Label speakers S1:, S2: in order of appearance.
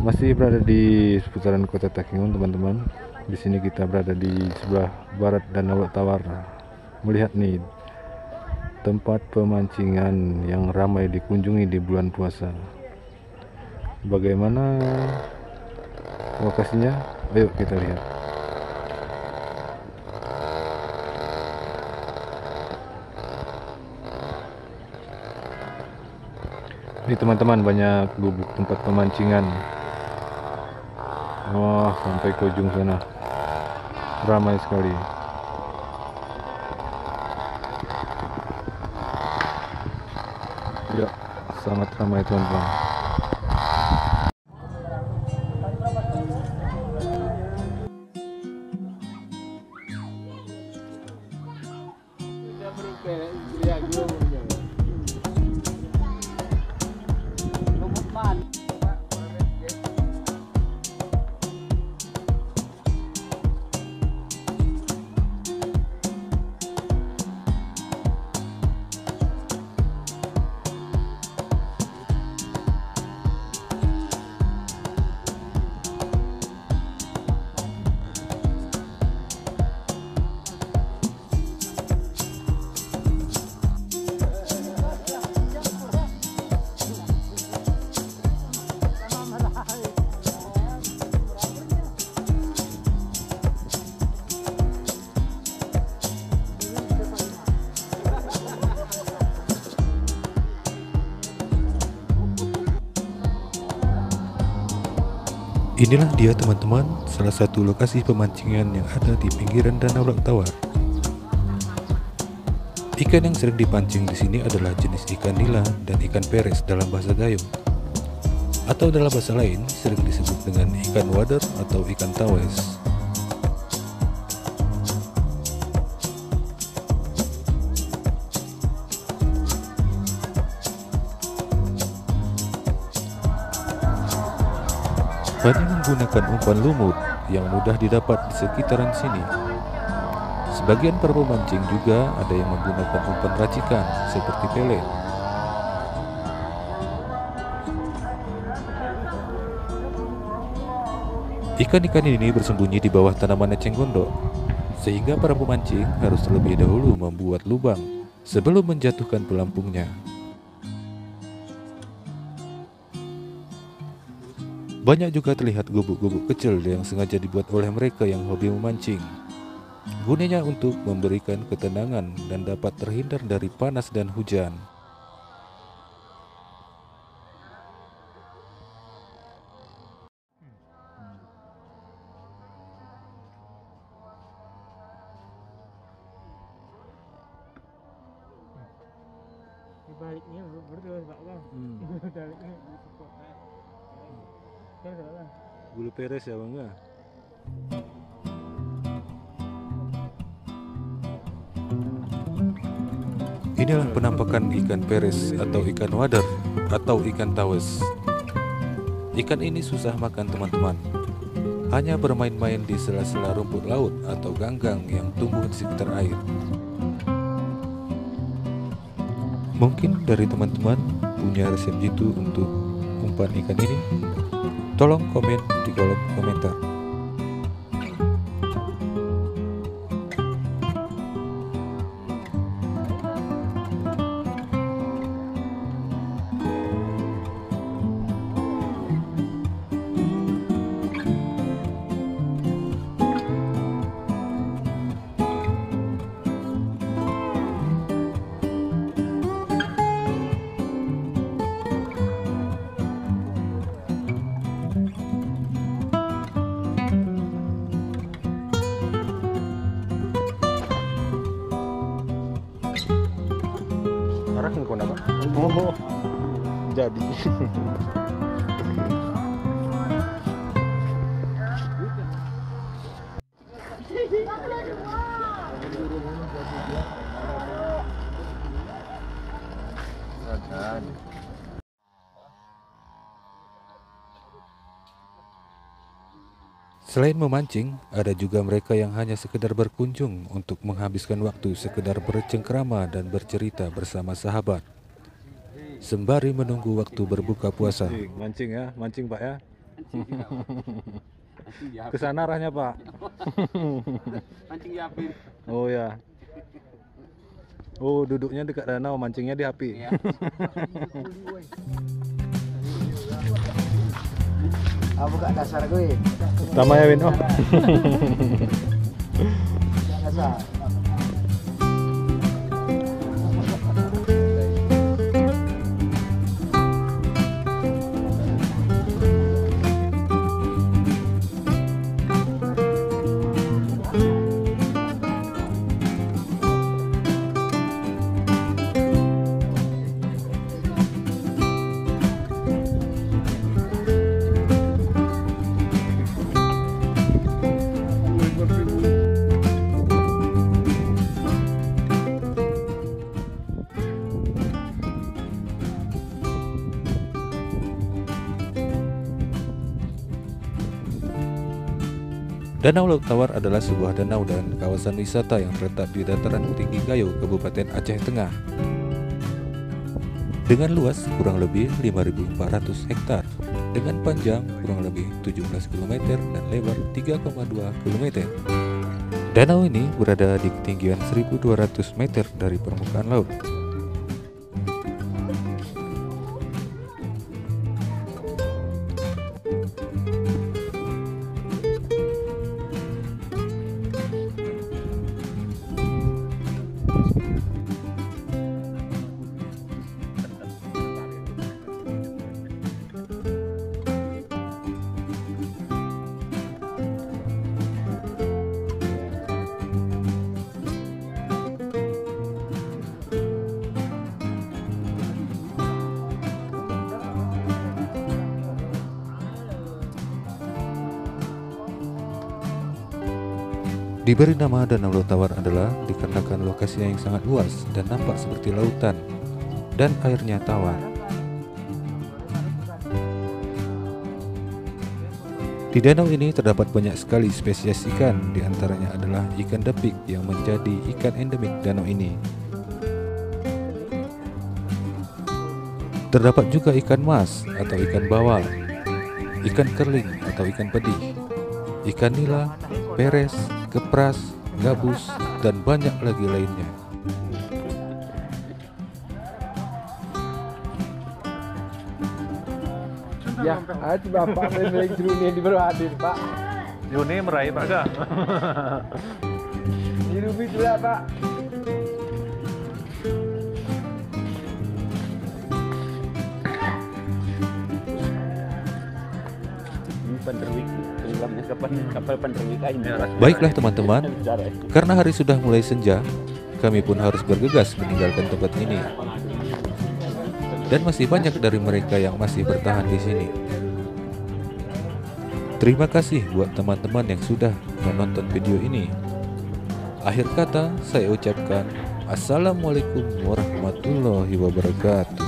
S1: Masih berada di seputaran Kota Takengon, teman-teman. Di sini kita berada di sebelah barat Danau Tawar. Melihat nih tempat pemancingan yang ramai dikunjungi di bulan puasa. Bagaimana lokasinya? Ayo kita lihat. Ini teman-teman, banyak gubuk tempat pemancingan. Wah, sampai ke ujung sana. Ramai sekali. Ya, sangat ramai teman-teman. Inilah dia teman-teman, salah satu lokasi pemancingan yang ada di pinggiran Danau Laut Tawar. Ikan yang sering dipancing di sini adalah jenis ikan nila dan ikan peres dalam bahasa Gayo, atau dalam bahasa lain sering disebut dengan ikan wader atau ikan tawes. Banyak menggunakan umpan lumut yang mudah didapat di sekitaran sini. Sebagian para pemancing juga ada yang menggunakan umpan racikan seperti pelet. Ikan-ikan ini bersembunyi di bawah tanaman eceng gondok, sehingga para pemancing harus terlebih dahulu membuat lubang sebelum menjatuhkan pelampungnya. Banyak juga terlihat gubuk-gubuk kecil yang sengaja dibuat oleh mereka yang hobi memancing. Gunanya untuk memberikan ketenangan dan dapat terhindar dari panas dan hujan.
S2: Baliknya berdua Pak Bang. Baliknya kan salah.
S1: Bulu peres ya bang? Inilah penampakan ikan peres atau ikan wader atau ikan tawes. Ikan ini susah makan teman-teman. Hanya bermain-main di sela-sela rumput laut atau ganggang yang tumbuh di sekitar air. Mungkin dari teman-teman punya resep jitu untuk umpan ikan ini? Tolong komen di kolom komentar. Arah nggak kona pak? Oh, jadi. Selain memancing, ada juga mereka yang hanya sekedar berkunjung untuk menghabiskan waktu, sekedar bercengkrama dan bercerita bersama sahabat, sembari menunggu waktu berbuka puasa. Mancing ya, mancing Pak ya. Ke sana arahnya, Pak.
S3: Mancing di api.
S1: Oh ya. Oh, duduknya dekat danau, mancingnya di api.
S3: Iya.
S2: Aku buka dasar gue.
S1: Sama ya, Win. Oh.
S2: Dasar.
S1: Danau Laut Tawar adalah sebuah danau dan kawasan wisata yang terletak di dataran tinggi Gayo, Kabupaten Aceh Tengah. Dengan luas kurang lebih 5.400 hektar, dengan panjang kurang lebih 17 km dan lebar 3,2 km. Danau ini berada di ketinggian 1.200 meter dari permukaan laut. Diberi nama Danau Laut Tawar adalah dikarenakan lokasinya yang sangat luas dan nampak seperti lautan dan airnya tawar. Di danau ini terdapat banyak sekali spesies ikan, diantaranya adalah ikan dapik yang menjadi ikan endemik danau ini. Terdapat juga ikan mas atau ikan bawal, ikan kerling atau ikan pedih, ikan nila, peres, kepras, gabus, dan banyak lagi lainnya.
S2: Ya, aja bapak main jeruni di berhadir pak.
S1: Juni meraih Pak Ga.
S2: Di Rubi dulu pak.
S1: Baiklah teman-teman, karena hari sudah mulai senja, kami pun harus bergegas meninggalkan tempat ini. Dan masih banyak dari mereka yang masih bertahan di sini. Terima kasih buat teman-teman yang sudah menonton video ini. Akhir kata saya ucapkan Assalamualaikum warahmatullahi wabarakatuh.